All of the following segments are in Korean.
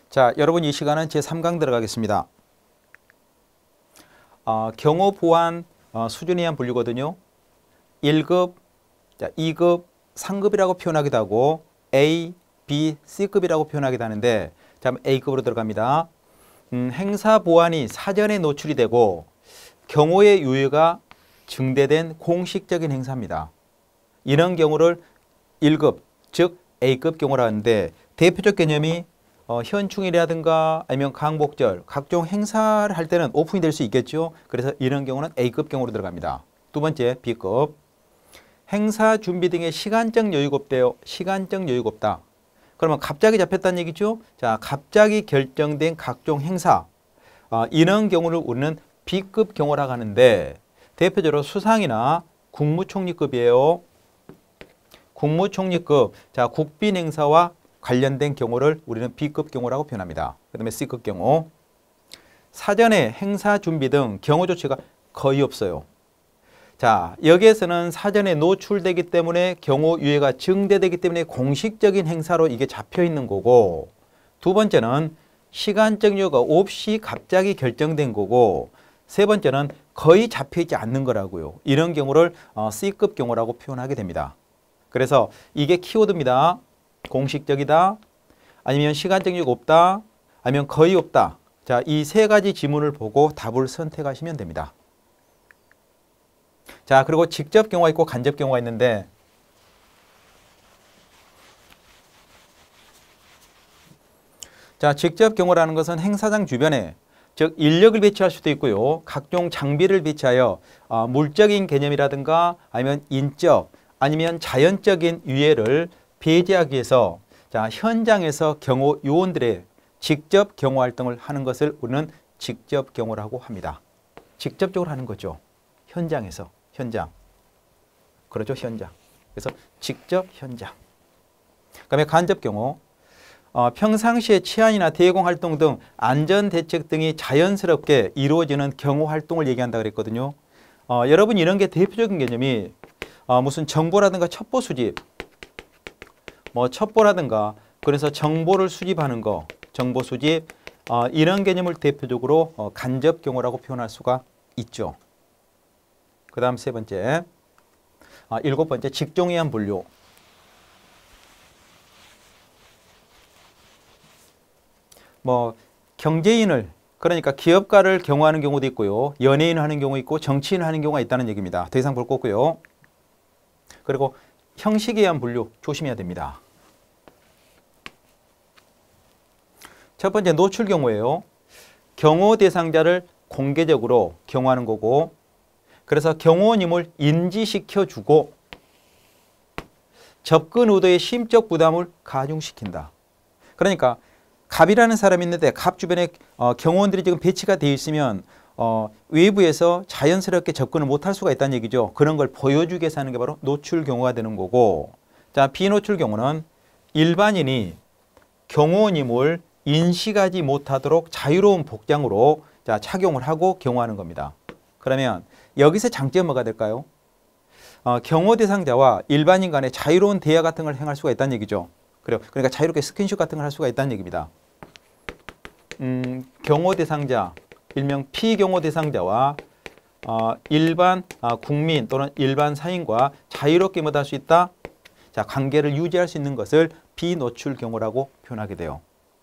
자, 여러분 이 시간은 제3강 들어가겠습니다. 경호 보안 수준에 의한 분류거든요. 1급, 2급, 상급이라고 표현하기도 하고 A, B, C급이라고 표현하기도 하는데 자, A급으로 들어갑니다. 행사 보안이 사전에 노출이 되고 경호의 유효가 증대된 공식적인 행사입니다. 이런 경우를 1급, 즉 A급 경호라 하는데 대표적 개념이 현충일이라든가 아니면 광복절, 각종 행사를 할 때는 오픈이 될 수 있겠죠. 그래서 이런 경우는 A급 경우로 들어갑니다. 두 번째 B급, 행사 준비 등의 시간적 여유가 없대요. 시간적 여유가 없다. 그러면 갑자기 잡혔다는 얘기죠. 자, 갑자기 결정된 각종 행사, 이런 경우를 우리는 B급 경호라고 하는데 대표적으로 수상이나 국무총리급이에요. 국무총리급, 자, 국빈 행사와 관련된 경우를 우리는 B급 경호라고 표현합니다. 그 다음에 C급 경호, 사전에 행사 준비 등 경호 조치가 거의 없어요. 자, 여기에서는 사전에 노출되기 때문에 경호 유예가 증대되기 때문에 공식적인 행사로 이게 잡혀 있는 거고, 두 번째는 시간적 여유가 없이 갑자기 결정된 거고, 세 번째는 거의 잡혀 있지 않는 거라고요. 이런 경우를 C급 경호라고 표현하게 됩니다. 그래서 이게 키워드입니다. 공식적이다, 아니면 시간적 여유가 없다, 아니면 거의 없다. 자, 이 세 가지 지문을 보고 답을 선택하시면 됩니다. 자, 그리고 직접 경우가 있고 간접 경우가 있는데 자, 직접 경호라는 것은 행사장 주변에 즉 인력을 배치할 수도 있고요. 각종 장비를 배치하여 물적인 개념이라든가 아니면 인적 아니면 자연적인 유해를 배제하기 위해서 자, 현장에서 경호 요원들의 직접 경호 활동을 하는 것을 우리는 직접 경호라고 합니다. 직접적으로 하는 거죠. 현장에서. 현장. 그렇죠. 현장. 그래서 직접 현장. 그다음에 간접 경호. 평상시에 치안이나 대공 활동 등 안전대책 등이 자연스럽게 이루어지는 경호 활동을 얘기한다 그랬거든요. 여러분 이런 게 대표적인 개념이 무슨 정보라든가 첩보 수집, 첩보라든가 그래서 정보를 수집하는 거, 정보 수집 이런 개념을 대표적으로 간접 경호라고 표현할 수가 있죠. 그 다음 세 번째, 일곱 번째 직종에 의한 분류. 경제인을 그러니까 기업가를 경호하는 경우도 있고요. 연예인을 하는 경우 있고 정치인을 하는 경우가 있다는 얘기입니다. 더 이상 볼 거 없고요. 그리고 형식에 의한 분류 조심해야 됩니다. 첫 번째 노출 경호예요. 경호 대상자를 공개적으로 경호하는 거고 그래서 경호원임을 인지시켜주고 접근 의도의 심적 부담을 가중시킨다. 그러니까 갑이라는 사람이 있는데 갑 주변에 경호원들이 지금 배치가 되어 있으면 외부에서 자연스럽게 접근을 못할 수가 있다는 얘기죠. 그런 걸 보여주기 위해서 하는 게 바로 노출 경호가 되는 거고 자, 비노출 경호는 일반인이 경호원임을 인식하지 못하도록 자유로운 복장으로 자, 착용을 하고 경호하는 겁니다. 그러면 여기서 장점은 뭐가 될까요? 경호 대상자와 일반인 간의 자유로운 대화 같은 걸 행할 수가 있다는 얘기죠. 그러니까 자유롭게 스킨십 같은 걸 할 수가 있다는 얘기입니다. 경호 대상자, 일명 피경호 대상자와 일반 국민 또는 일반 사인과 자유롭게 할 수 있다. 자, 관계를 유지할 수 있는 것을 비노출 경호라고 표현하게 돼요.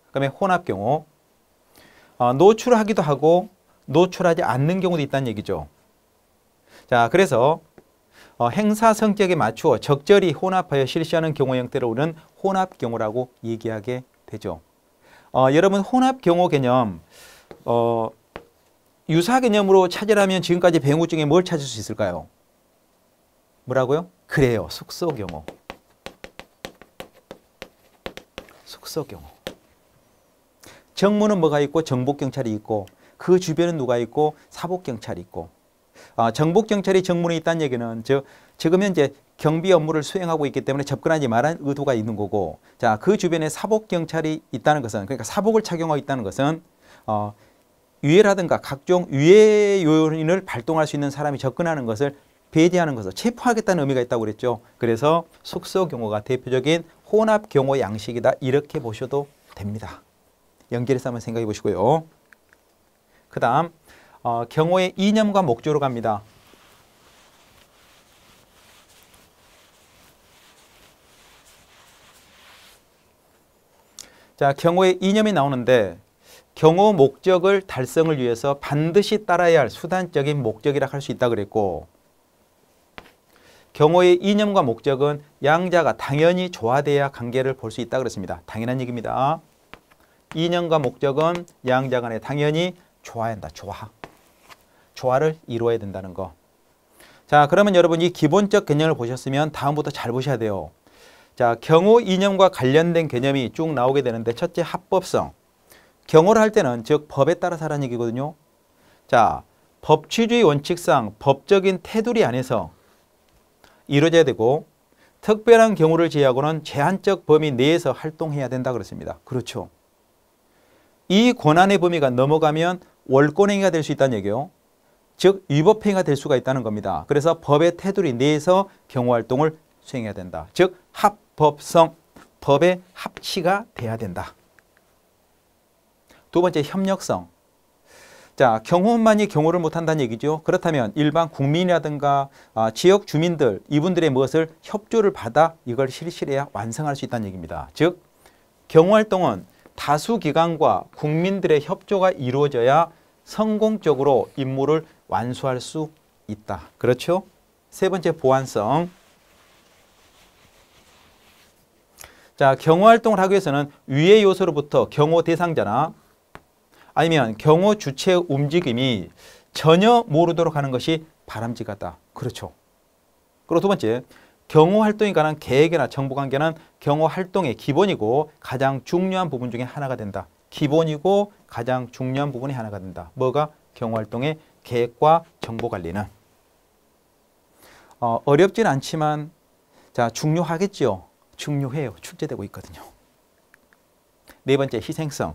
그다음에 혼합 경호, 노출하기도 하고 노출하지 않는 경우도 있다는 얘기죠. 자, 그래서 행사 성격에 맞추어 적절히 혼합하여 실시하는 경호 형태를 우리는 혼합 경호라고 얘기하게 되죠. 여러분 혼합 경호 개념 유사 개념으로 찾으라면 지금까지 배운 것 중에 뭘 찾을 수 있을까요? 뭐라고요? 그래요. 숙소 경호. 숙소 경호. 정무는 뭐가 있고 정복경찰이 있고 그 주변은 누가 있고 사복경찰이 있고 정복경찰이 정문에 있다는 얘기는 지금 현재 경비 업무를 수행하고 있기 때문에 접근하지 말라는 의도가 있는 거고 자, 그 주변에 사복경찰이 있다는 것은 그러니까 사복을 착용하고 있다는 것은 유해라든가 각종 유해 요인을 발동할 수 있는 사람이 접근하는 것을 배제하는 것을 체포하겠다는 의미가 있다고 그랬죠. 그래서 숙소 경호가 대표적인 혼합 경호 양식이다 이렇게 보셔도 됩니다. 연결해서 한번 생각해 보시고요. 그 다음 경호의 이념과 목적으로 갑니다. 자, 경호의 이념이 나오는데 경호 목적을 달성을 위해서 반드시 따라야 할 수단적인 목적이라 할 수 있다 그랬고, 경호의 이념과 목적은 양자가 당연히 조화돼야 관계를 볼 수 있다 그랬습니다. 당연한 얘기입니다. 이념과 목적은 양자 간에 당연히 조화해야 한다. 조화를 이루어야 된다는 거. 자, 그러면 여러분 이 기본적 개념을 보셨으면 다음부터 잘 보셔야 돼요. 자, 경호 이념과 관련된 개념이 쭉 나오게 되는데, 첫째 합법성. 경호를 할 때는 즉 법에 따라서 하라는 얘기거든요. 자, 법치주의 원칙상 법적인 테두리 안에서 이루어져야 되고, 특별한 경우를 제외하고는 제한적 범위 내에서 활동해야 된다 그랬습니다. 그렇죠. 이 권한의 범위가 넘어가면 월권행위가 될 수 있다는 얘기예요. 즉 위법행위가 될 수가 있다는 겁니다. 그래서 법의 테두리 내에서 경호활동을 수행해야 된다. 즉 합법성, 법의 합치가 돼야 된다. 두 번째 협력성. 자, 경호원만이 경호를 못한다는 얘기죠. 그렇다면 일반 국민이라든가 지역 주민들, 이분들의 무엇을 협조를 받아 이걸 실시해야 완성할 수 있다는 얘기입니다. 즉 경호활동은 다수 기관과 국민들의 협조가 이루어져야 성공적으로 임무를 완수할 수 있다. 그렇죠? 세 번째 보안성. 자, 경호활동을 하기 위해서는 위의 요소로부터 경호 대상자나 아니면 경호 주체의 움직임이 전혀 모르도록 하는 것이 바람직하다. 그렇죠. 그리고 두 번째, 경호활동에 관한 계획이나 정보관계는 경호활동의 기본이고 가장 중요한 부분 중에 하나가 된다. 기본이고 가장 중요한 부분이 하나가 된다. 뭐가? 경호활동의 계획과 정보관리는. 어렵진 않지만 자, 중요하겠죠. 중요해요. 출제되고 있거든요. 네 번째, 희생성.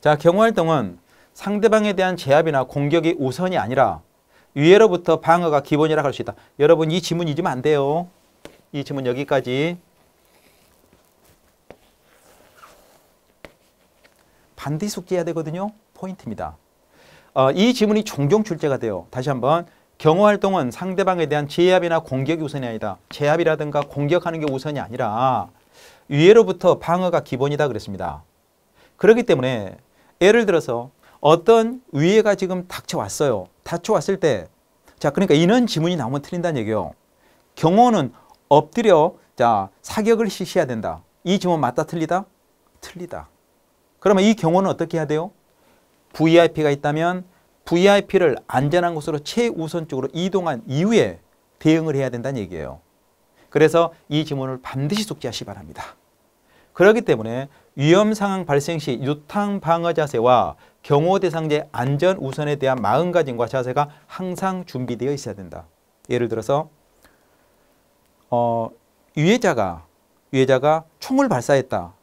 자, 경호활동은 상대방에 대한 제압이나 공격이 우선이 아니라 위해로부터 방어가 기본이라고 할 수 있다. 여러분 이 지문 잊으면 안 돼요. 이 지문 여기까지. 반드시 숙지해야 되거든요. 포인트입니다. 이 지문이 종종 출제가 돼요. 다시 한번. 경호활동은 상대방에 대한 제압이나 공격이 우선이 아니다. 제압이라든가 공격하는 게 우선이 아니라 위해로부터 방어가 기본이다 그랬습니다. 그렇기 때문에 예를 들어서 어떤 위해가 지금 닥쳐왔어요. 닥쳐왔을 때, 자, 그러니까 이런 지문이 나오면 틀린다는 얘기예요. 경호는 엎드려 자, 사격을 실시해야 된다. 이 지문 맞다 틀리다? 틀리다. 그러면 이 경호는 어떻게 해야 돼요? VIP가 있다면 VIP를 안전한 곳으로 최우선적으로 이동한 이후에 대응을 해야 된다는 얘기예요. 그래서 이 지문을 반드시 숙지하시기 바랍니다. 그렇기 때문에 위험 상황 발생 시 유탕 방어 자세와 경호 대상자의 안전 우선에 대한 마음가짐과 자세가 항상 준비되어 있어야 된다. 예를 들어서 유해자가 총을 발사했다.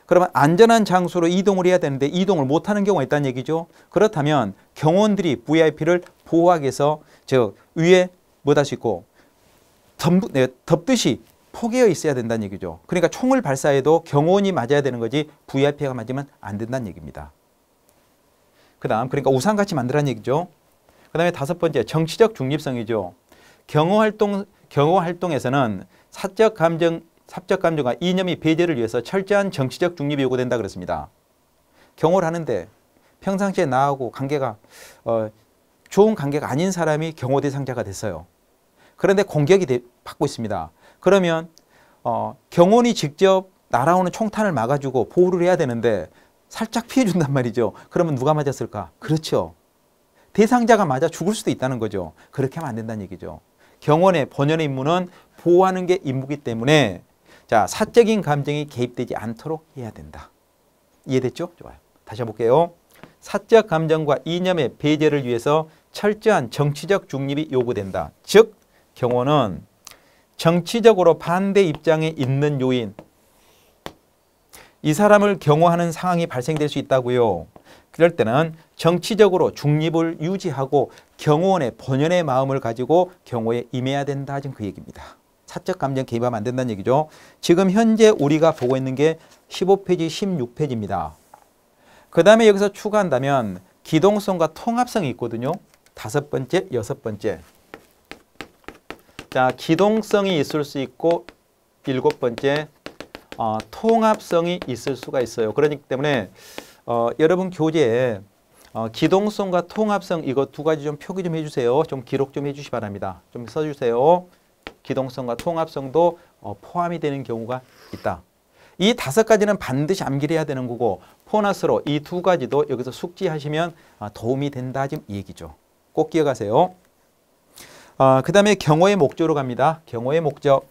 그러면 안전한 장소로 이동을 해야 되는데 이동을 못하는 경우가 있다는 얘기죠. 그렇다면 경호원들이 VIP를 보호하기 위해서 즉 위에 못할 수 있고 덮듯이 포개어 있어야 된다는 얘기죠. 그러니까 총을 발사해도 경호원이 맞아야 되는 거지 VIP가 맞으면 안 된다는 얘기입니다. 그 다음 그러니까 우산같이 만들라는 얘기죠. 그 다음에 다섯 번째 정치적 중립성이죠. 경호활동에서는 사적 감정과 이념의 배제를 위해서 철저한 정치적 중립이 요구된다 그랬습니다. 경호를 하는데 평상시에 나하고 관계가 좋은 관계가 아닌 사람이 경호 대상자가 됐어요. 그런데 공격이 받고 있습니다. 그러면 경호원이 직접 날아오는 총탄을 막아주고 보호를 해야 되는데 살짝 피해준단 말이죠. 그러면 누가 맞았을까? 그렇죠. 대상자가 맞아 죽을 수도 있다는 거죠. 그렇게 하면 안 된다는 얘기죠. 경호원의 본연의 임무는 보호하는 게 임무이기 때문에 자, 사적인 감정이 개입되지 않도록 해야 된다. 이해됐죠? 좋아요. 다시 해볼게요. 사적 감정과 이념의 배제를 위해서 철저한 정치적 중립이 요구된다. 즉 경호는 정치적으로 반대 입장에 있는 요인, 이 사람을 경호하는 상황이 발생될 수 있다고요. 그럴 때는 정치적으로 중립을 유지하고 경호원의 본연의 마음을 가지고 경호에 임해야 된다. 지금 그 얘기입니다. 사적 감정 개입하면 안 된다는 얘기죠. 지금 현재 우리가 보고 있는 게 15페이지, 16페이지입니다. 그 다음에 여기서 추가한다면 기동성과 통합성이 있거든요. 5번째, 6번째. 자, 기동성이 있을 수 있고 7번째, 통합성이 있을 수가 있어요. 그렇기 때문에 여러분 교재에 기동성과 통합성 이거 두 가지 좀 표기 좀 해주세요. 좀 기록 좀 해주시 바랍니다. 좀 써주세요. 기동성과 통합성도 포함이 되는 경우가 있다. 이 5가지는 반드시 암기를 해야 되는 거고 보너스로 이 2가지도 여기서 숙지하시면 도움이 된다 지금 이 얘기죠. 꼭 기억하세요. 그 다음에 경어의 목적으로 갑니다. 경어의 목적.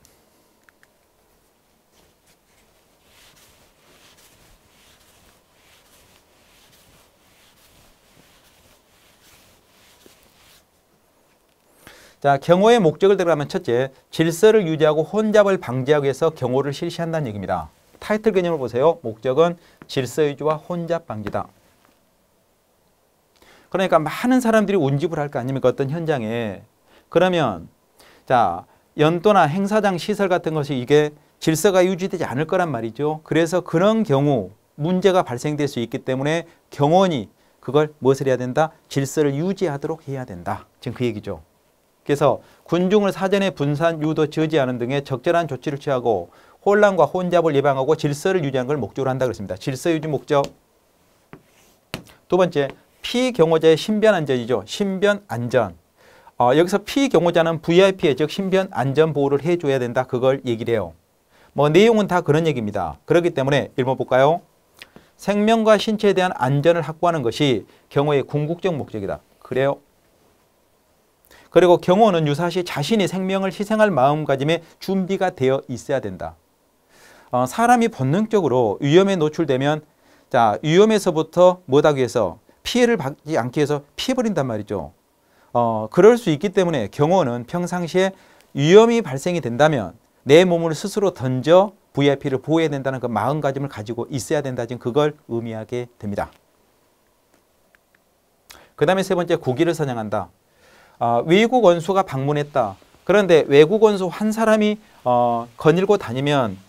자, 경호의 목적을 들어가면 첫째, 질서를 유지하고 혼잡을 방지하기 위해서 경호를 실시한다는 얘기입니다. 타이틀 개념을 보세요. 목적은 질서 유지와 혼잡 방지다. 그러니까 많은 사람들이 운집을 할 거 아닙니까? 어떤 현장에. 그러면 자, 연도나 행사장 시설 같은 것이 이게 질서가 유지되지 않을 거란 말이죠. 그래서 그런 경우 문제가 발생될 수 있기 때문에 경호원이 그걸 무엇을 해야 된다? 질서를 유지하도록 해야 된다. 지금 그 얘기죠. 그래서 군중을 사전에 분산, 유도, 저지하는 등의 적절한 조치를 취하고 혼란과 혼잡을 예방하고 질서를 유지하는 걸 목적으로 한다 그랬습니다. 질서 유지 목적. 두 번째, 피경호자의 신변 안전이죠. 신변 안전. 여기서 피경호자는 VIP의 즉 신변 안전 보호를 해줘야 된다. 그걸 얘기를 해요. 뭐 내용은 다 그런 얘기입니다. 그렇기 때문에 1번 볼까요? 생명과 신체에 대한 안전을 확보하는 것이 경호의 궁극적 목적이다. 그래요. 그리고 경호는 유사시 자신이 생명을 희생할 마음가짐에 준비가 되어 있어야 된다. 사람이 본능적으로 위험에 노출되면 자, 위험에서부터 뭐하기 위해서 피해를 받지 않기 위해서 피해버린단 말이죠. 그럴 수 있기 때문에 경호는 평상시에 위험이 발생이 된다면 내 몸을 스스로 던져 VIP를 보호해야 된다는 그 마음가짐을 가지고 있어야 된다. 지금 그걸 의미하게 됩니다. 그 다음에 세 번째, 국위를 선양한다. 외국 원수가 방문했다. 그런데 외국 원수 한 사람이 거닐고 다니면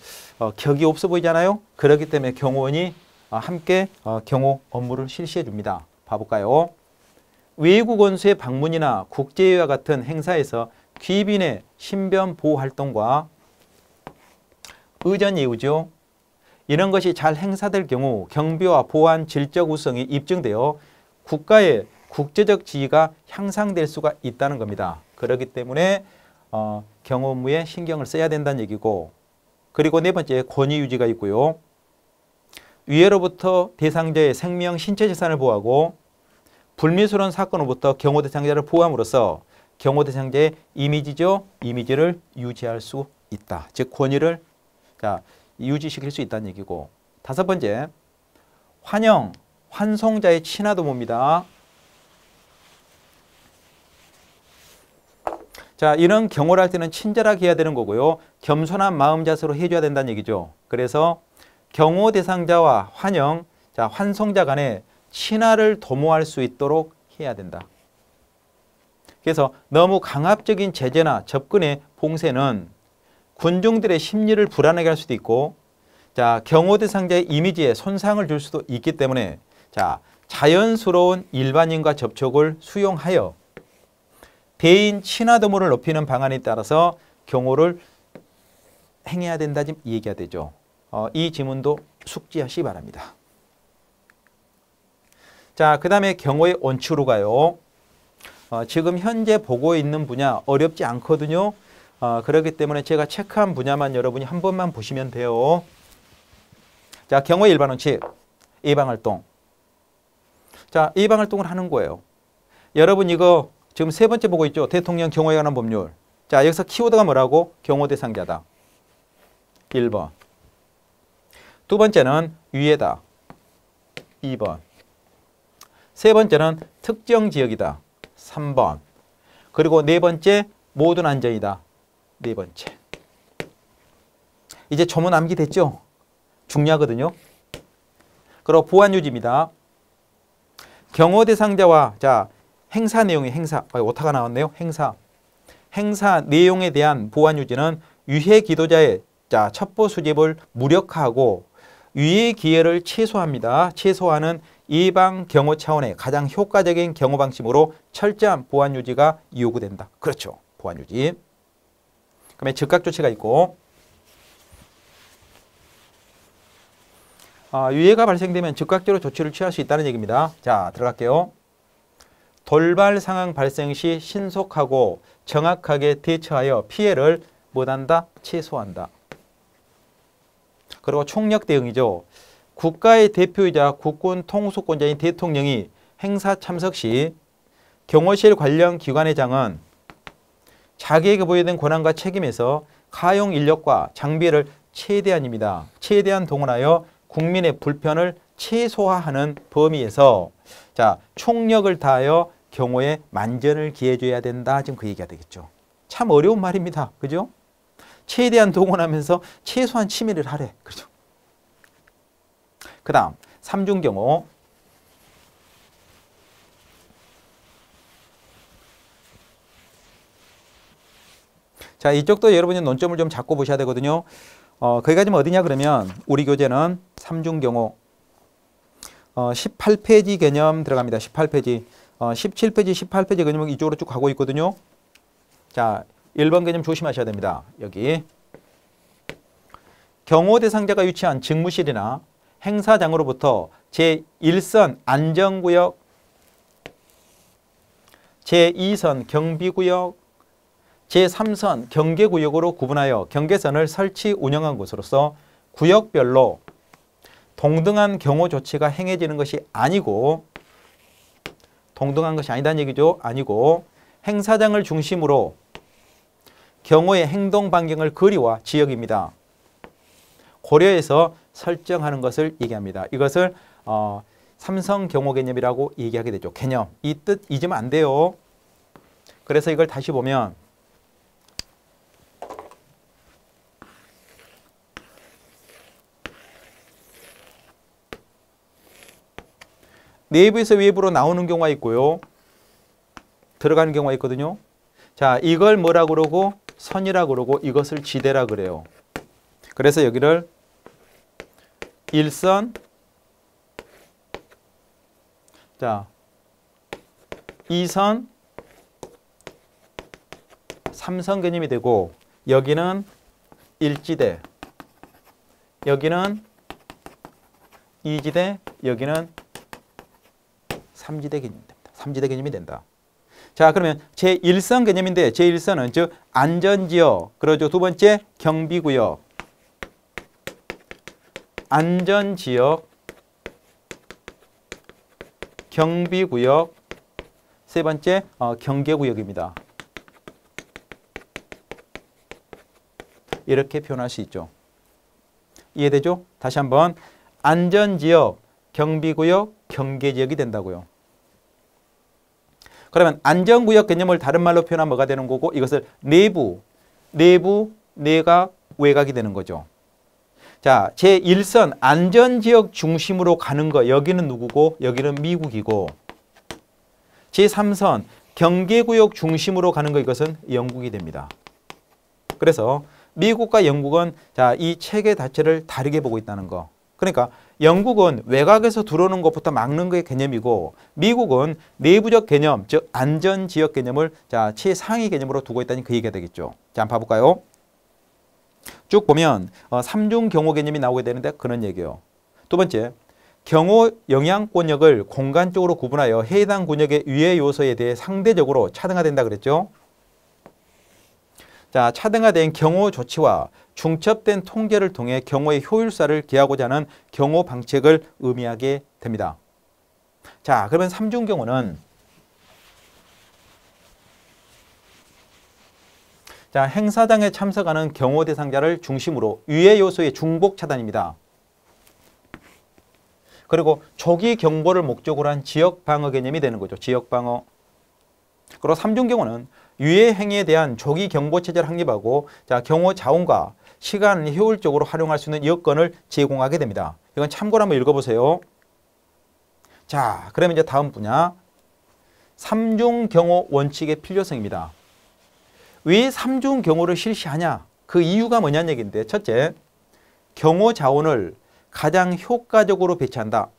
격이 없어 보이잖아요. 그렇기 때문에 경호원이 함께 경호 업무를 실시해 줍니다. 봐볼까요? 외국 원수의 방문이나 국제회의와 같은 행사에서 귀빈의 신변 보호 활동과 의전 예우죠. 이런 것이 잘 행사될 경우 경비와 보안 질적 우수성이 입증되어 국가의 국제적 지위가 향상될 수가 있다는 겁니다. 그렇기 때문에 경호 업무에 신경을 써야 된다는 얘기고, 그리고 네 번째, 권위 유지가 있고요. 위해로부터 대상자의 생명, 신체 재산을 보호하고 불미스러운 사건으로부터 경호 대상자를 보호함으로써 경호 대상자의 이미지죠. 이미지를 유지할 수 있다. 즉 권위를 유지시킬 수 있다는 얘기고, 다섯 번째, 환영, 환송자의 친화도모입니다. 자, 이런 경호를 할 때는 친절하게 해야 되는 거고요. 겸손한 마음 자세로 해줘야 된다는 얘기죠. 그래서 경호 대상자와 환영, 자, 환송자 간에 친화를 도모할 수 있도록 해야 된다. 그래서 너무 강압적인 제재나 접근의 봉쇄는 군중들의 심리를 불안하게 할 수도 있고, 자, 경호 대상자의 이미지에 손상을 줄 수도 있기 때문에 자, 자연스러운 일반인과 접촉을 수용하여 대인 친화 도모를 높이는 방안에 따라서 경호를 행해야 된다. 지금 이 얘기가 되죠. 이 지문도 숙지하시기 바랍니다. 자, 그 다음에 경호의 원칙으로 가요. 지금 현재 보고 있는 분야 어렵지 않거든요. 그렇기 때문에 제가 체크한 분야만 여러분이 한 번만 보시면 돼요. 자, 경호의 일반 원칙, 예방활동. 자, 예방활동을 하는 거예요. 여러분 이거 지금 세 번째 보고 있죠. 대통령 경호에 관한 법률. 자, 여기서 키워드가 뭐라고? 경호 대상자다. 1번. 두 번째는 위해다. 2번. 세 번째는 특정 지역이다. 3번. 그리고 네 번째, 모든 안전이다. 네 번째. 이제 조문 암기됐죠? 중요하거든요. 그리고 보안 유지입니다. 경호 대상자와 자, 행사 내용의 행사. 오타가 나왔네요. 행사 내용에 대한 보안 유지는 유해 기도자의 첩보 수집을 무력화하고 유해 기회를 최소화합니다. 최소화는 예방 경호 차원의 가장 효과적인 경호 방침으로 철저한 보안 유지가 요구된다. 그렇죠. 보안 유지. 그다음에 즉각 조치가 있고 유해가 발생되면 즉각적으로 조치를 취할 수 있다는 얘기입니다. 자, 들어갈게요. 돌발 상황 발생 시 신속하고 정확하게 대처하여 피해를 못한다, 최소화한다. 그리고 총력 대응이죠. 국가의 대표이자 국군 통수권자인 대통령이 행사 참석 시 경호실 관련 기관회장은 자기에게 부여된 권한과 책임에서 가용 인력과 장비를 최대한입니다. 최대한 동원하여 국민의 불편을 최소화하는 범위에서 총력을 다하여 경호에 만전을 기해줘야 된다. 지금 그 얘기가 되겠죠. 참 어려운 말입니다. 그죠? 최대한 동원하면서 최소한 침해를 하래. 그죠? 그 다음 3중 경호. 자, 이쪽도 여러분이 논점을 좀 잡고 보셔야 되거든요. 거기가 지금 어디냐 그러면 우리 교재는 3중 경호 18페이지 개념 들어갑니다. 18페이지. 17페이지, 18페이지 개념은 이쪽으로 쭉 가고 있거든요. 자, 1번 개념 조심하셔야 됩니다. 여기 경호 대상자가 위치한 직무실이나 행사장으로부터 제1선 안전구역, 제2선 경비구역, 제3선 경계구역으로 구분하여 경계선을 설치 운영한 곳으로서 구역별로 동등한 경호 조치가 행해지는 것이 아니고 동등한 것이 아니다는 얘기죠. 아니고 행사장을 중심으로 경호의 행동 반경을 거리와 지역입니다. 고려해서 설정하는 것을 얘기합니다. 이것을 삼성 경호 개념이라고 얘기하게 되죠. 개념. 이 뜻 잊으면 안 돼요. 그래서 이걸 다시 보면 내부에서 외부로 나오는 경우가 있고요. 들어가는 경우가 있거든요. 자, 이걸 뭐라 그러고 선이라 그러고 이것을 지대라 그래요. 그래서 여기를 1선, 자, 2선, 3선 개념이 되고 여기는 1지대, 여기는 2지대, 여기는 3지대 개념이 됩니다. 3지대 개념이 된다. 자, 그러면 제1선 개념인데 제1선은 즉 안전지역, 그러죠. 두 번째 경비구역, 안전지역, 경비구역, 세 번째 경계구역입니다. 이렇게 표현할 수 있죠. 이해되죠? 다시 한번 안전지역, 경비구역, 경계지역이 된다고요. 그러면 안전구역 개념을 다른 말로 표현하면 뭐가 되는 거고 이것을 내부, 내각, 외곽이 되는 거죠. 자, 제1선 안전지역 중심으로 가는 거 여기는 누구고 여기는 미국이고 제3선 경계구역 중심으로 가는 거 이것은 영국이 됩니다. 그래서 미국과 영국은 이 체계 자체를 다르게 보고 있다는 거. 그러니까 영국은 외곽에서 들어오는 것부터 막는 거의 개념이고 미국은 내부적 개념, 즉 안전지역 개념을 최상위 개념으로 두고 있다니 그 얘기가 되겠죠. 자, 한번 봐볼까요? 쭉 보면 3중 경호 개념이 나오게 되는데 그런 얘기예요. 두 번째, 경호 영향권역을 공간적으로 구분하여 해당 군역의 유해 요소에 대해 상대적으로 차등화된다 그랬죠. 자, 차등화된 경호 조치와 중첩된 통제를 통해 경호의 효율사를 기하고자 하는 경호 방책을 의미하게 됩니다. 자, 그러면 3중 경호는 행사장에 참석하는 경호 대상자를 중심으로 유해 요소의 중복 차단입니다. 그리고 조기 경보를 목적으로 한 지역 방어 개념이 되는 거죠. 지역 방어. 그리고 3중 경호는 유해 행위에 대한 조기 경보 체제를 확립하고 경호 자원과 시간을 효율적으로 활용할 수 있는 여건을 제공하게 됩니다. 이건 참고로 한번 읽어보세요. 자, 그러면 이제 다음 분야 3중 경호 원칙의 필요성입니다. 왜 3중 경호를 실시하냐? 그 이유가 뭐냐는 얘기인데, 첫째, 경호 자원을 가장 효과적으로 배치한다.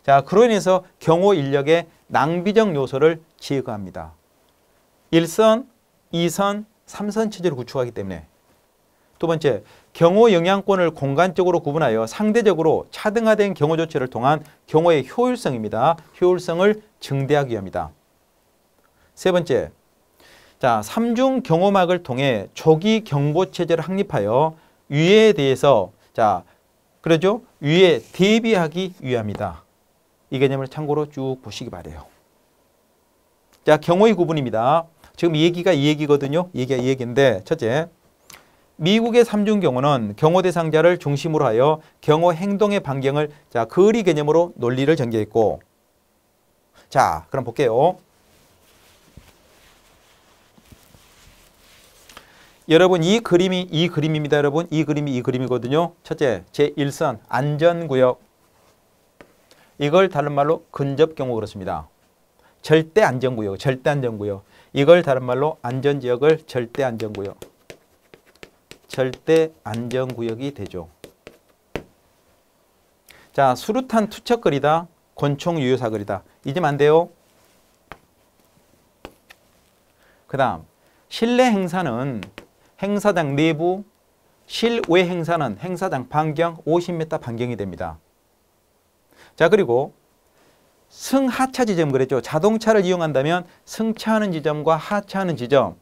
자, 그로 인해서 경호 인력의 낭비적 요소를 제거합니다. 1선, 2선, 3선 체제를 구축하기 때문에. 두 번째, 경호 영향권을 공간적으로 구분하여 상대적으로 차등화된 경호 조치를 통한 경호의 효율성입니다. 효율성을 증대하기 위함이다. 세 번째, 자, 3중 경호막을 통해 조기 경보 체제를 확립하여 위해에 대해서 자, 그러죠? 위해 대비하기 위함이다. 이 개념을 참고로 쭉 보시기 바래요. 자, 경호의 구분입니다. 지금 이 얘기가 이 얘기거든요. 이 얘기가 이 얘기인데, 첫째, 미국의 3중 경호는 경호 대상자를 중심으로 하여 경호 행동의 반경을 자, 거리 개념으로 논리를 전개했고, 자, 그럼 볼게요. 여러분, 이 그림이 이 그림입니다. 여러분, 이 그림이 이 그림이거든요. 첫째, 제1선 안전구역. 이걸 다른 말로 근접경호 그렇습니다. 절대 안전구역, 절대 안전구역. 이걸 다른 말로 안전지역을 절대 안전구역. 절대 안전구역이 되죠. 자, 수류탄 투척거리다, 권총 유효사거리다. 잊으면 안 돼요. 그 다음, 실내 행사는 행사장 내부, 실외 행사는 행사장 반경 50m 반경이 됩니다. 자, 그리고 승하차 지점 그랬죠. 자동차를 이용한다면 승차하는 지점과 하차하는 지점,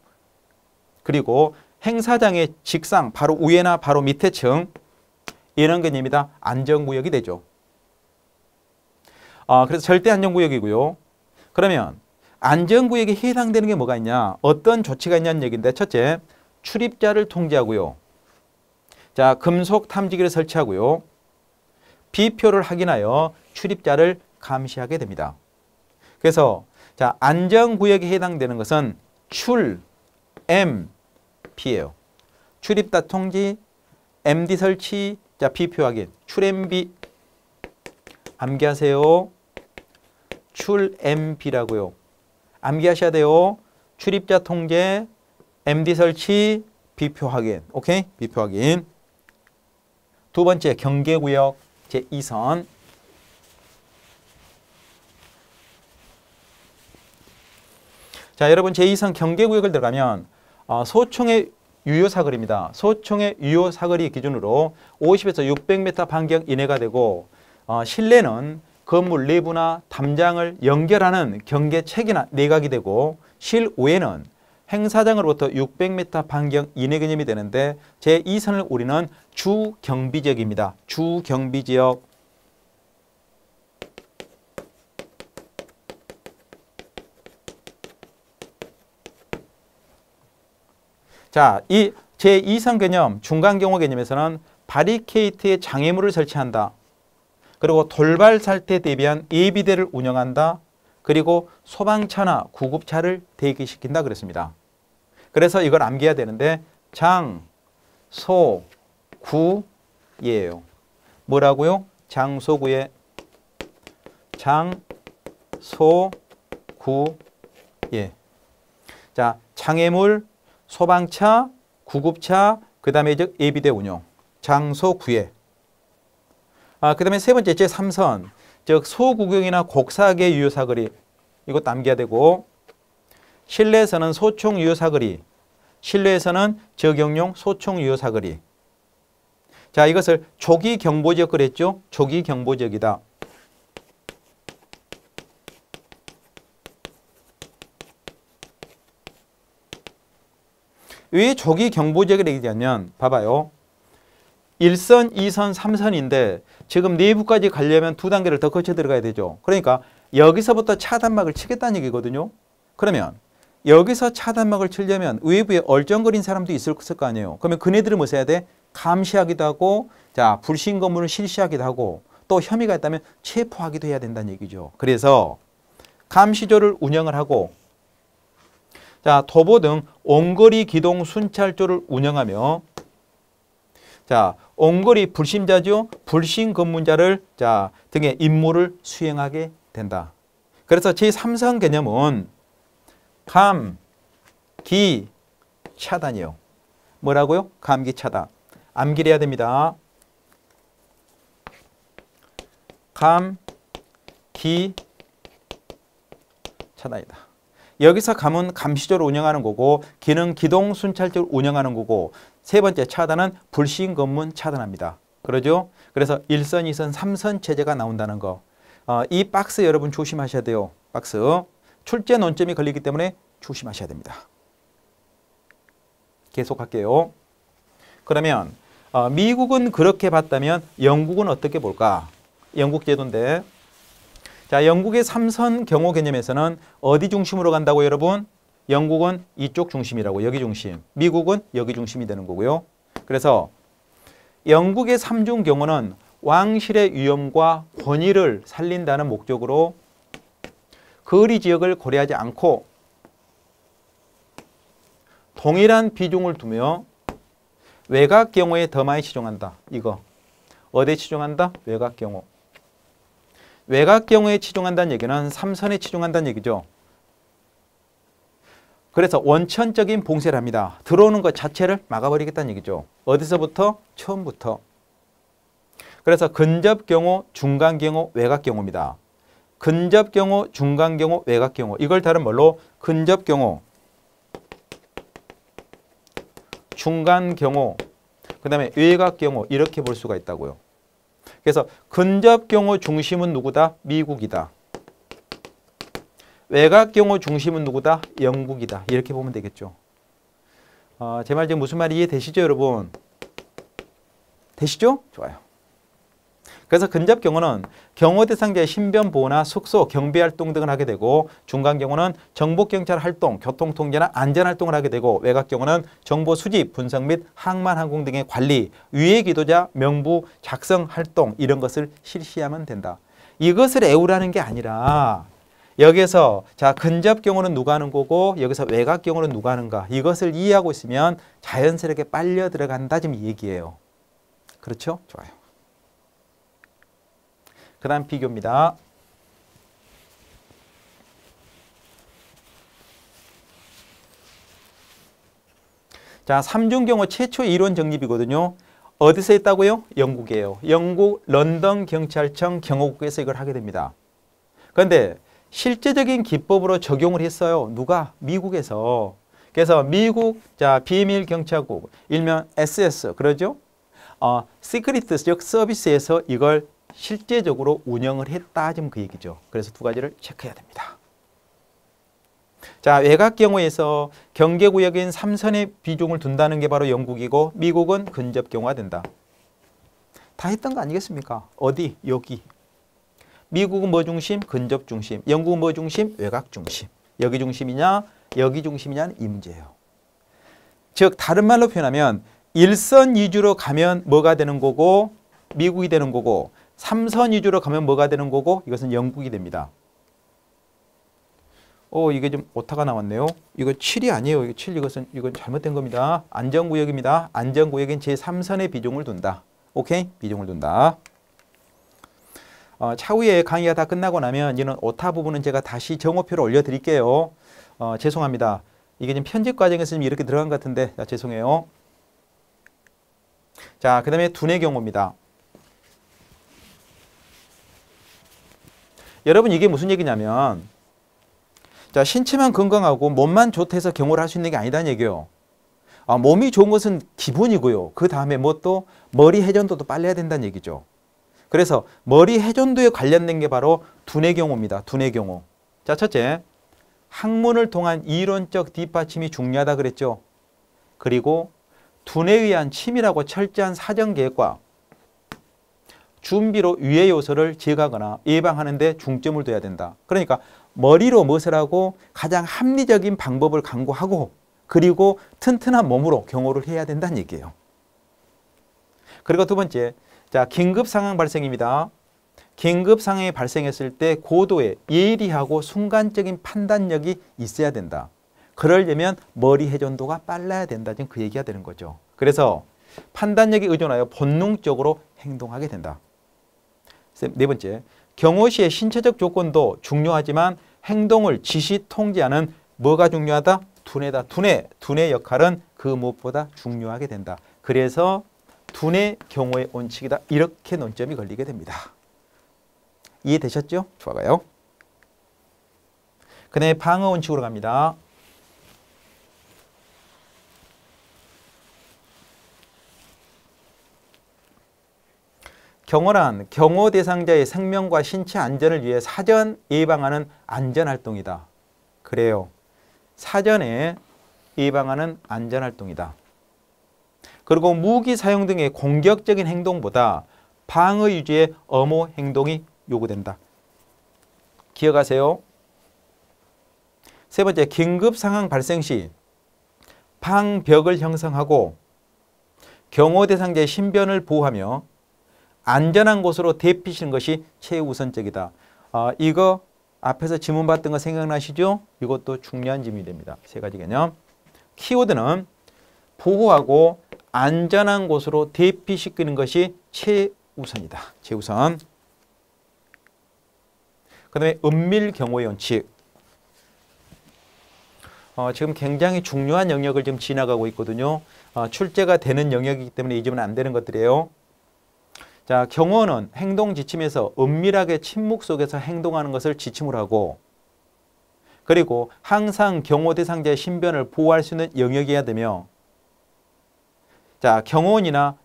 그리고 행사장의 직상 바로 위에나 바로 밑에 층, 이런 개념이다. 안전구역이 되죠. 그래서 절대 안전구역이고요. 그러면 안전구역에 해당되는 게 뭐가 있냐, 어떤 조치가 있냐는 얘기인데, 첫째, 출입자를 통제하고요. 자, 금속 탐지기를 설치하고요. 비표를 확인하여 출입자를 감시하게 됩니다. 그래서 자, 안전구역에 해당되는 것은 출MP예요. 출입자 통지, MD 설치, 자, 비표 확인, 출MB 암기하세요. 출MP라고요. 암기하셔야 돼요. 출입자 통제, MD 설치, 비표 확인. 오케이? 비표 확인. 두 번째, 경계구역 제2선. 자, 여러분, 제2선 경계구역을 들어가면 소총의 유효사거리입니다. 소총의 유효사거리 기준으로 50에서 600m 반경 이내가 되고, 실내는 건물 내부나 담장을 연결하는 경계책이나 내각이 되고, 실외는 행사장으로부터 600m 반경 이내 개념이 되는데, 제2선을 우리는 주경비지역입니다. 주경비지역. 자, 이 제2선 개념, 중간경호 개념에서는 바리케이트에 장애물을 설치한다. 그리고 돌발 사태에 대비한 예비대를 운영한다. 그리고 소방차나 구급차를 대기시킨다 그랬습니다. 그래서 이걸 암기해야 되는데, 장, 소, 구예요. 뭐라고요? 장소구예. 장, 소, 구, 예. 자, 장애물, 소방차, 구급차, 그 다음에 즉 예비대 운영. 장소, 구예. 그 다음에 세 번째, 제3선. 즉 소구경이나 곡사계 유효사거리, 이것도 암기해야 되고, 실내에서는 소총 유효사거리, 실내에서는 저격용 소총 유효사거리. 자, 이것을 조기 경보지역 그랬죠? 조기 경보지역이다. 왜 조기 경보지역을 얘기하냐면, 봐봐요. 1선, 2선, 3선인데 지금 내부까지 가려면 2단계를 더 거쳐 들어가야 되죠. 그러니까 여기서부터 차단막을 치겠다는 얘기거든요. 그러면 여기서 차단막을 치려면 외부에 얼쩡거린 사람도 있을 거 아니에요. 그러면 그네들을 뭐 해야 돼? 감시하기도 하고, 자, 불신 검문을 실시하기도 하고, 또 혐의가 있다면 체포하기도 해야 된다는 얘기죠. 그래서 감시조를 운영을 하고, 자, 도보 등 원거리 기동 순찰조를 운영하며, 자, 원거리 불심자죠. 불신 검문자를 자, 등의 임무를 수행하게 된다. 그래서 제3선 개념은 감, 기, 차단이요. 뭐라고요? 감기 차단. 암기를 해야 됩니다. 감기 차단이다. 여기서 감은 감시적으로 운영하는 거고 기는 기동 순찰적으로 운영하는 거고 세 번째 차단은 불시인 검문 차단합니다. 그러죠? 그래서 1선, 2선, 3선 체제가 나온다는 거. 이 박스 여러분 조심하셔야 돼요. 박스. 출제 논점이 걸리기 때문에 조심하셔야 됩니다. 계속할게요. 그러면 미국은 그렇게 봤다면 영국은 어떻게 볼까? 영국 제도인데 자, 영국의 3선 경호 개념에서는 어디 중심으로 간다고 여러분? 영국은 이쪽 중심이라고, 여기 중심. 미국은 여기 중심이 되는 거고요. 그래서 영국의 3중 경호는 왕실의 위엄과 권위를 살린다는 목적으로 거리 지역을 고려하지 않고 동일한 비중을 두며 외곽 경호에 더 많이 치중한다. 이거. 어디에 치중한다? 외곽 경호. 외곽 경우에 치중한다는 얘기는 3선에 치중한다는 얘기죠. 그래서 원천적인 봉쇄를 합니다. 들어오는 것 자체를 막아버리겠다는 얘기죠. 어디서부터? 처음부터. 그래서 근접 경호, 중간 경호, 외곽 경호입니다. 근접 경호, 중간 경호, 외곽 경호. 이걸 다른 말로 근접 경호, 중간 경호, 그 다음에 외곽 경호 이렇게 볼 수가 있다고요. 그래서 근접 경호 중심은 누구다? 미국이다. 외곽 경호 중심은 누구다? 영국이다. 이렇게 보면 되겠죠. 제 말 지금 무슨 말이 이해되시죠, 여러분? 되시죠? 좋아요. 그래서 근접 경호는 경호 대상자의 신변 보호나 숙소, 경비 활동 등을 하게 되고 중간 경호는 정보 경찰 활동, 교통 통제나 안전 활동을 하게 되고 외곽 경호는 정보 수집, 분석 및 항만 항공 등의 관리, 위해 기도자, 명부, 작성 활동 이런 것을 실시하면 된다. 이것을 애우라는 게 아니라 여기서 자 근접 경호는 누가 하는 거고 여기서 외곽 경호는 누가 하는가 이것을 이해하고 있으면 자연스럽게 빨려 들어간다 지금 이 얘기예요. 그렇죠? 좋아요. 그 다음 비교입니다. 자, 3중 경호 최초 이론 정립이거든요. 어디서 했다고요? 영국이에요. 영국 런던 경찰청 경호국에서 이걸 하게 됩니다. 그런데 실제적인 기법으로 적용을 했어요. 누가? 미국에서. 그래서 미국 비밀 경찰국, 일명 SS, 그러죠? 시크릿 즉 서비스에서 이걸 실제적으로 운영을 했다 지금 그 얘기죠. 그래서 두 가지를 체크해야 됩니다. 자, 외곽 경우에서 경계구역인 3선의 비중을 둔다는 게 바로 영국이고 미국은 근접 경우가 된다. 다 했던 거 아니겠습니까? 어디? 여기. 미국은 뭐 중심? 근접 중심. 영국은 뭐 중심? 외곽 중심. 여기 중심이냐? 여기 중심이냐는 이 문제예요. 즉 다른 말로 표현하면 1선 위주로 가면 뭐가 되는 거고 미국이 되는 거고 3선 위주로 가면 뭐가 되는 거고 이것은 영국이 됩니다. 이게 좀 오타가 나왔네요. 이거 7이 아니에요. 이거 7 이건 잘못된 겁니다. 안전구역입니다. 안전구역인 제3선의 비중을 둔다. 오케이? 비중을 둔다. 차후에 강의가 다 끝나고 나면 이는 오타 부분은 제가 다시 정오표를 올려드릴게요. 죄송합니다. 이게 지금 편집 과정에서 좀 이렇게 들어간 것 같은데 죄송해요. 자, 그 다음에 두뇌 경호입니다. 여러분 이게 무슨 얘기냐면 자 신체만 건강하고 몸만 좋다 해서 경호를 할 수 있는 게 아니다는 얘기예요. 몸이 좋은 것은 기본이고요. 그 다음에 뭐 또 머리 회전도도 빨리 해야 된다는 얘기죠. 그래서 머리 회전도에 관련된 게 바로 두뇌 경호입니다. 두뇌 경호. 자 첫째, 학문을 통한 이론적 뒷받침이 중요하다 그랬죠. 그리고 두뇌에 의한 치밀하고 철저한 사전 계획과 준비로 유해 요소를 제거하거나 예방하는 데 중점을 둬야 된다. 그러니까 머리로 무엇을 하고 가장 합리적인 방법을 강구하고 그리고 튼튼한 몸으로 경호를 해야 된다는 얘기예요. 그리고 두 번째, 자 긴급 상황 발생입니다. 긴급 상황이 발생했을 때 고도의 예리하고 순간적인 판단력이 있어야 된다. 그러려면 머리 회전도가 빨라야 된다. 지금 그 얘기가 되는 거죠. 그래서 판단력에 의존하여 본능적으로 행동하게 된다. 네 번째, 경호 시의 신체적 조건도 중요하지만 행동을 지시 통제하는 뭐가 중요하다? 두뇌다. 두뇌 역할은 그 무엇보다 중요하게 된다. 그래서 두뇌 경우의 원칙이다. 이렇게 논점이 걸리게 됩니다. 이해되셨죠? 좋아요. 그 다음에 방어 원칙으로 갑니다. 경호란 경호 대상자의 생명과 신체 안전을 위해 사전 예방하는 안전활동이다. 그래요. 사전에 예방하는 안전활동이다. 그리고 무기 사용 등의 공격적인 행동보다 방어 유지의 엄호 행동이 요구된다. 기억하세요. 세 번째, 긴급 상황 발생 시 방벽을 형성하고 경호 대상자의 신변을 보호하며 안전한 곳으로 대피시는 것이 최우선적이다. 이거 앞에서 지문 봤던 거 생각나시죠? 이것도 중요한 질문이 됩니다. 세 가지 개념. 키워드는 보호하고 안전한 곳으로 대피시키는 것이 최우선이다. 최우선. 그 다음에 은밀 경호의 원칙. 지금 굉장히 중요한 영역을 지금 지나가고 있거든요. 출제가 되는 영역이기 때문에 잊으면 안 되는 것들이에요. 자, 경호는 행동 지침에서 은밀하게 침묵 속에서 행동하는 것을 지침으로 하고, 그리고 항상 경호 대상자의 신변을 보호할 수 있는 영역이어야 되며, 자, 경호원이나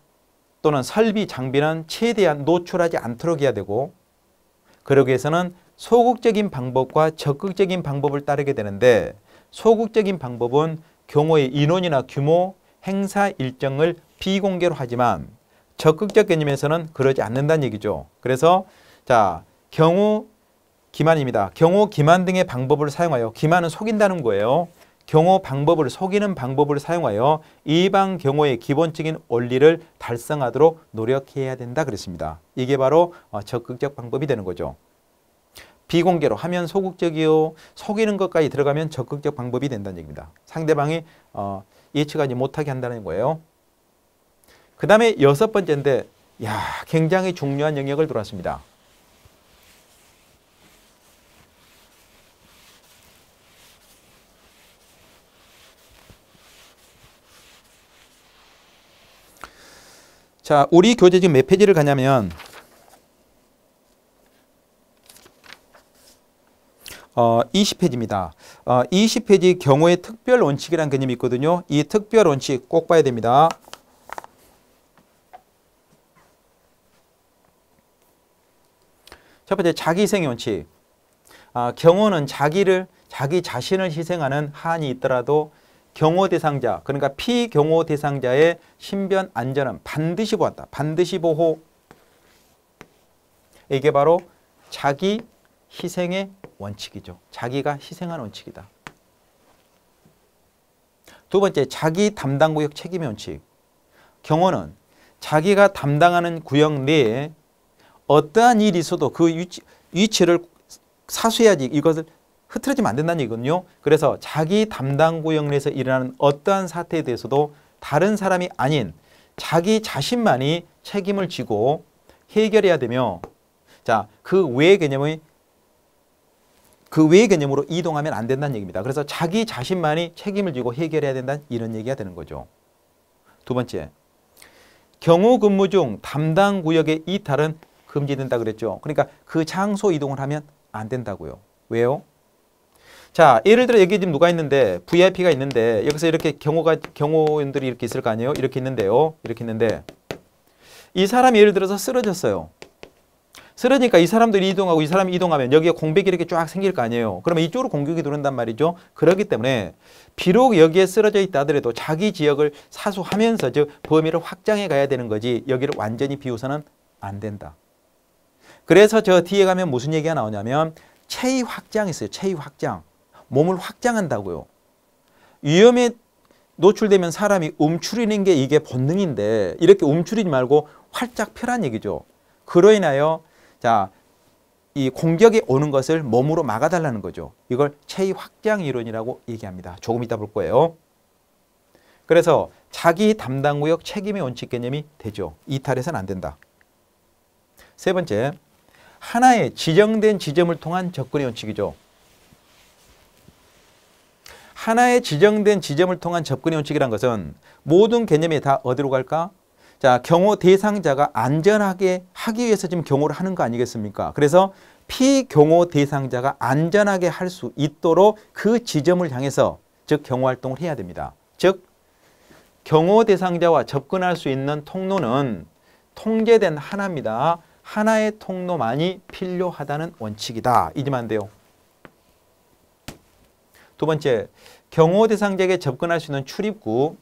또는 설비, 장비는 최대한 노출하지 않도록 해야 되고, 그러기 위해서는 소극적인 방법과 적극적인 방법을 따르게 되는데, 소극적인 방법은 경호의 인원이나 규모, 행사 일정을 비공개로 하지만 적극적 개념에서는 그러지 않는다는 얘기죠. 그래서 자, 경호 기만입니다. 경호 기만 등의 방법을 사용하여, 기만은 속인다는 거예요. 경호 방법을, 속이는 방법을 사용하여 이방 경호의 기본적인 원리를 달성하도록 노력해야 된다 그랬습니다. 이게 바로 적극적 방법이 되는 거죠. 비공개로 하면 소극적이요, 속이는 것까지 들어가면 적극적 방법이 된다는 얘기입니다. 상대방이 예측하지 못하게 한다는 거예요. 그 다음에 여섯 번째인데, 굉장히 중요한 영역을 들어왔습니다. 자, 우리 교재 지금 몇 페이지를 가냐면 20페이지입니다. 20페이지 경호의 특별 원칙이라는 개념이 있거든요. 이 특별 원칙 꼭 봐야 됩니다. 첫 번째, 자기희생의 원칙. 경호는 자기 자신을 희생하는 한이 있더라도 경호 대상자, 그러니까 피경호 대상자의 신변 안전은 반드시 보았다. 반드시 보호. 이게 바로 자기 희생의 원칙이죠. 자기가 희생하는 원칙이다. 두 번째, 자기 담당 구역 책임의 원칙. 경호는 자기가 담당하는 구역 내에 어떠한 일이 있어도 그 위치를 사수해야지, 이것을 흐트러지면 안 된다는 얘기거든요. 그래서 자기 담당 구역 내에서 일어나는 어떠한 사태에 대해서도 다른 사람이 아닌 자기 자신만이 책임을 지고 해결해야 되며, 자, 그 외의 개념으로 이동하면 안 된다는 얘기입니다. 그래서 자기 자신만이 책임을 지고 해결해야 된다는 이런 얘기가 되는 거죠. 두 번째, 경호 근무 중 담당 구역의 이탈은 금지된다 그랬죠. 그러니까 그 장소 이동을 하면 안 된다고요. 왜요? 자, 예를 들어 여기 지금 누가 있는데, VIP가 있는데, 여기서 이렇게 경호원들이 이렇게 있을 거 아니에요? 이렇게 있는데요. 이렇게 있는데, 이 사람이 예를 들어서 쓰러졌어요. 쓰러지니까 이 사람들이 이동하고 이 사람이 이동하면 여기에 공백이 이렇게 쫙 생길 거 아니에요. 그러면 이쪽으로 공격이 들어온단 말이죠. 그렇기 때문에 비록 여기에 쓰러져 있다 하더라도 자기 지역을 사수하면서, 즉 범위를 확장해 가야 되는 거지, 여기를 완전히 비우서는 안 된다. 그래서 저 뒤에 가면 무슨 얘기가 나오냐면 체위 확장이 있어요. 체위 확장. 몸을 확장한다고요. 위험에 노출되면 사람이 움츠리는 게 이게 본능인데, 이렇게 움츠리지 말고 활짝 펴란 얘기죠. 그로 인하여 자, 이 공격이 오는 것을 몸으로 막아달라는 거죠. 이걸 체위 확장 이론이라고 얘기합니다. 조금 이따 볼 거예요. 그래서 자기 담당 구역 책임의 원칙 개념이 되죠. 이탈해서는 안 된다. 세 번째, 하나의 지정된 지점을 통한 접근의 원칙이죠. 하나의 지정된 지점을 통한 접근의 원칙이란 것은 모든 개념이 다 어디로 갈까? 자, 경호 대상자가 안전하게 하기 위해서 지금 경호를 하는 거 아니겠습니까? 그래서 피경호 대상자가 안전하게 할 수 있도록 그 지점을 향해서 즉 경호 활동을 해야 됩니다. 즉 경호 대상자와 접근할 수 있는 통로는 통제된 하나입니다. 하나의 통로만이 필요하다는 원칙이다. 잊으면 안 돼요. 두 번째, 경호 대상자에게 접근할 수 있는 출입구,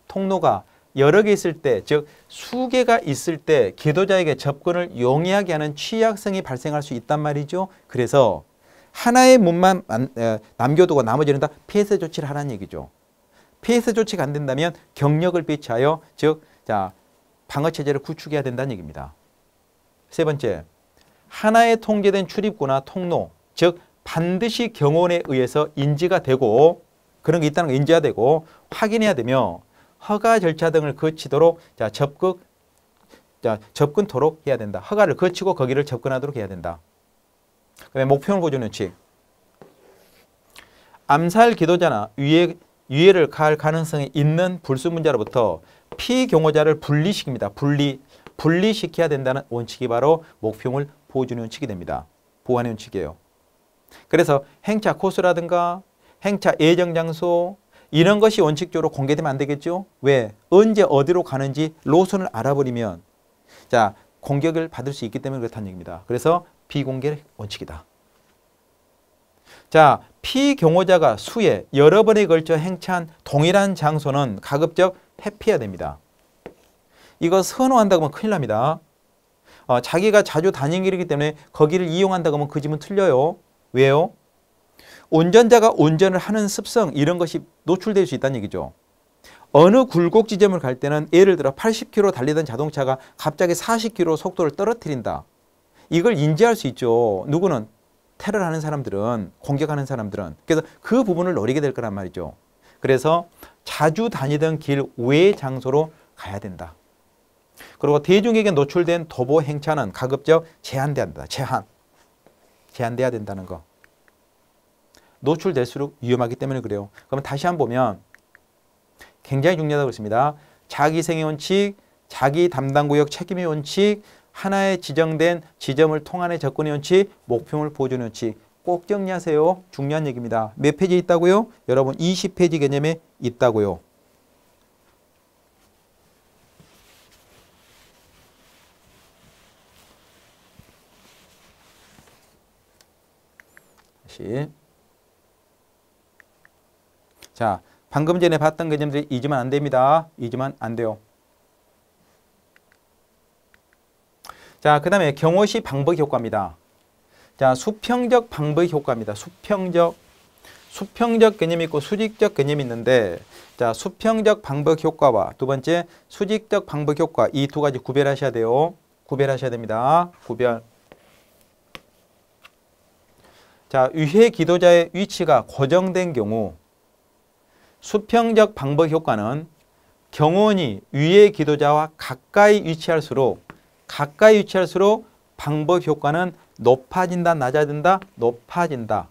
통로가 여러 개 있을 때, 즉 수개가 있을 때 기도자에게 접근을 용이하게 하는 취약성이 발생할 수 있단 말이죠. 그래서 하나의 문만 남겨두고 나머지는 다 폐쇄 조치를 하라는 얘기죠. 폐쇄 조치가 안 된다면 경력을 배치하여 즉 방어 체제를 구축해야 된다는 얘기입니다. 세 번째, 하나의 통제된 출입구나 통로, 즉 반드시 경호원에 의해서 인지가 되고 그런 게 있다는 거 인지가 되고 확인해야 되며 허가 절차 등을 거치도록 접근토록 해야 된다. 허가를 거치고 거기를 접근하도록 해야 된다. 그다음에 목표물 보존 원칙. 암살 기도자나 유해를 가할 가능성이 있는 불순분자로부터 피경호자를 분리시킵니다. 분리시켜야 된다는 원칙이 바로 목표물 보존 원칙이 됩니다. 보완의 원칙이에요. 그래서 행차 코스라든가 행차 예정 장소 이런 것이 원칙적으로 공개되면 안 되겠죠. 왜? 언제 어디로 가는지 노선을 알아버리면 공격을 받을 수 있기 때문에 그렇다는 얘기입니다. 그래서 비공개 원칙이다. 피경호자가 수에 여러 번에 걸쳐 행차한 동일한 장소는 가급적 회피해야 됩니다. 이거 선호한다고 하면 큰일 납니다. 자기가 자주 다니는 길이기 때문에 거기를 이용한다고 하면 그 집은 틀려요. 왜요? 운전자가 운전을 하는 습성 이런 것이 노출될 수 있다는 얘기죠. 어느 굴곡 지점을 갈 때는 예를 들어 80km 달리던 자동차가 갑자기 40km 속도를 떨어뜨린다. 이걸 인지할 수 있죠. 누구는? 테러를 하는 사람들은, 공격하는 사람들은. 그래서 그 부분을 노리게 될 거란 말이죠. 그래서 자주 다니던 길 외의 장소로 가야 된다. 그리고 대중에게 노출된 도보 행차는 가급적 제한돼야 된다. 제한돼야 된다는 거. 노출될수록 위험하기 때문에 그래요. 그러면 다시 한번 보면 굉장히 중요하다고 했습니다. 자기생의 원칙, 자기 담당구역 책임의 원칙, 하나의 지정된 지점을 통한의 접근의 원칙, 목표물 보존의 원칙. 꼭 정리하세요. 중요한 얘기입니다. 몇 페이지에 있다고요? 여러분 20페이지 개념에 있다고요. 다시. 방금 전에 봤던 개념들이 잊으면 안 됩니다. 잊으면 안 돼요. 그 다음에 경호시 방법 효과입니다. 수평적 방법 효과입니다. 수평적 개념이 있고 수직적 개념이 있는데 수평적 방법 효과와 두 번째 수직적 방법 효과 이 두 가지 구별하셔야 돼요. 구별하셔야 됩니다. 구별. 유해 기도자의 위치가 고정된 경우 수평적 방법 효과는 경호원이 유해 기도자와 가까이 위치할수록 방법 효과는 높아진다, 낮아진다, 높아진다.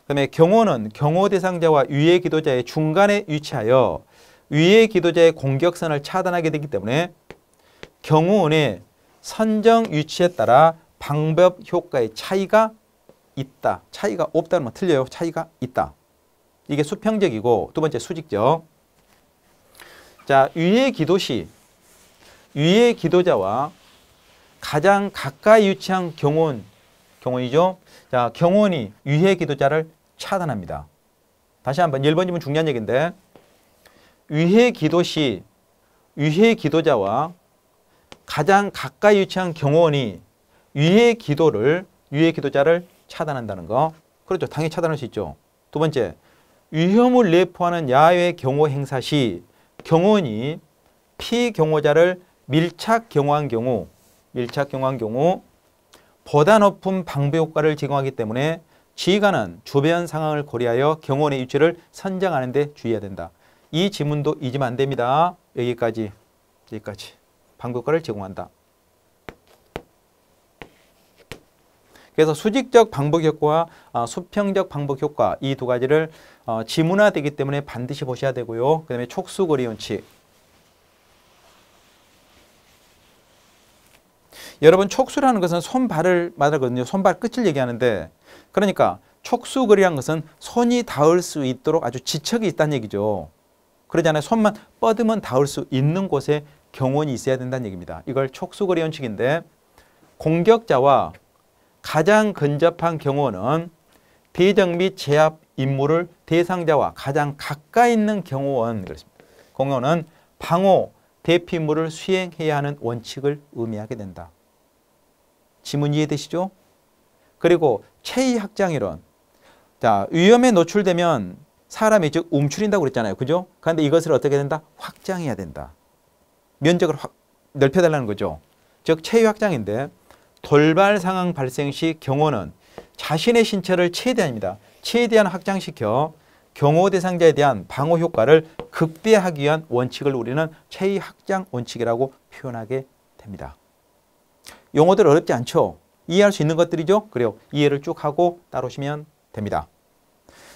그다음에 경호는 경호 대상자와 유해 기도자의 중간에 위치하여 유해 기도자의 공격선을 차단하게 되기 때문에 경호원의 선정 위치에 따라 방법 효과의 차이가 있다. 차이가 없다는 건 틀려요. 차이가 있다. 이게 수평적이고 두 번째 수직적. 유해 기도시 유해 기도자와 가장 가까이 위치한 경호원이죠. 경호원이 유해 기도자를 차단합니다. 다시 한번 1번 질문 중요한 얘기인데 유해 기도시 유해 기도자와 가장 가까이 위치한 경호원이 유해 기도자를 차단한다는 거. 그렇죠. 당연히 차단할 수 있죠. 두 번째, 위험을 내포하는 야외 경호 행사 시 경호원이 피경호자를 밀착 경호한 경우 보다 높은 방배 효과를 제공하기 때문에 지휘관은 주변 상황을 고려하여 경호원의 위치를 선정하는 데 주의해야 된다. 이 지문도 잊으면 안 됩니다. 여기까지 방배 효과를 제공한다. 그래서 수직적 반복 효과와 수평적 반복 효과 이 두 가지를 지문화되기 때문에 반드시 보셔야 되고요. 그 다음에 촉수거리 원칙. 여러분 촉수라는 것은 손발을 말하거든요. 손발 끝을 얘기하는데 그러니까 촉수거리라는 것은 손이 닿을 수 있도록 아주 지척이 있다는 얘기죠. 그러잖아요. 손만 뻗으면 닿을 수 있는 곳에 경원이 있어야 된다는 얘기입니다. 이걸 촉수거리 원칙인데 공격자와 가장 근접한 경원은 대적 및 제압 임무를 대상자와 가장 가까이 있는 경원, 경원은 방호, 대피 임무를 수행해야 하는 원칙을 의미하게 된다. 지문 이해되시죠? 그리고 체위 확장이론. 자, 위험에 노출되면 사람이 즉 움츠린다고 그랬잖아요. 그죠? 그런데 이것을 어떻게 된다? 확장해야 된다. 면적을 넓혀달라는 거죠. 즉 체위 확장인데 돌발 상황 발생 시 경호는 자신의 신체를 최대한 확장시켜 경호 대상자에 대한 방어 효과를 극대화하기 위한 원칙을 우리는 체위 확장 원칙이라고 표현하게 됩니다. 용어들 어렵지 않죠? 이해할 수 있는 것들이죠? 그래요. 이해를 쭉 하고 따라오시면 됩니다.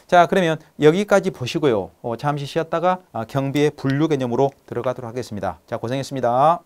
자, 그러면 여기까지 보시고요. 잠시 쉬었다가 경비의 분류 개념으로 들어가도록 하겠습니다. 자, 고생했습니다.